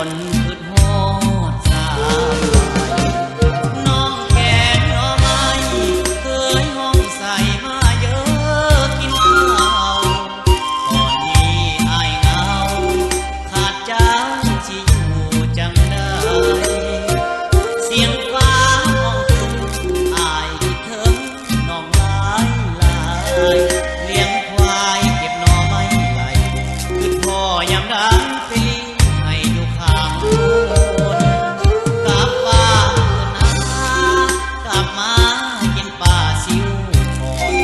นขึ้นฮอดสาวน้องแกงหน่อไม้เคยห้องใส่มาเยอะกินข้าวตอนนี้อายเหงาขาดเจ้าที่อยู่จังได้เสียงฟ้าห้องทุ่งอายเถิงน้องลายลายเลี้ยงควายเก็บหน่อไม้ไหลคือพ่อยามดังไปให้อยู่ข้างโคนกลับบ้านเถิดนะกลับมากินป่าซิวก่อน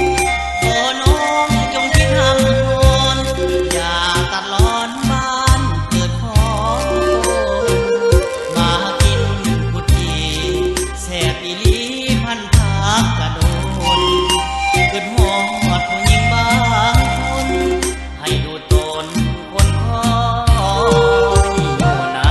ขอน้องจงคิดห้ำฮอนอย่าตัดร้อนบ้านเกิดของตนมากินกุฏิแซ่บอีหลีพันผักกระโดนเกิดหอดผู้หญิงบางคนให้ดูตนคนคอยอยู่นา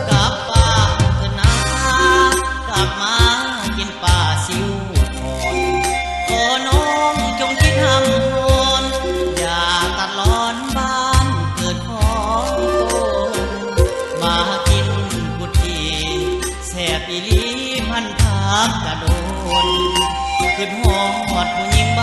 กลับบ้านเถิดนะกลับมากินป่าซิวก่อนขอน้องจงคิดห้ำฮอนอย่าตัดร้อนบ้านเกิดของตนมากินกุฏิแซ่บอีหลีพันผักกระโดนขึ้นหอดผู้หญิงบ้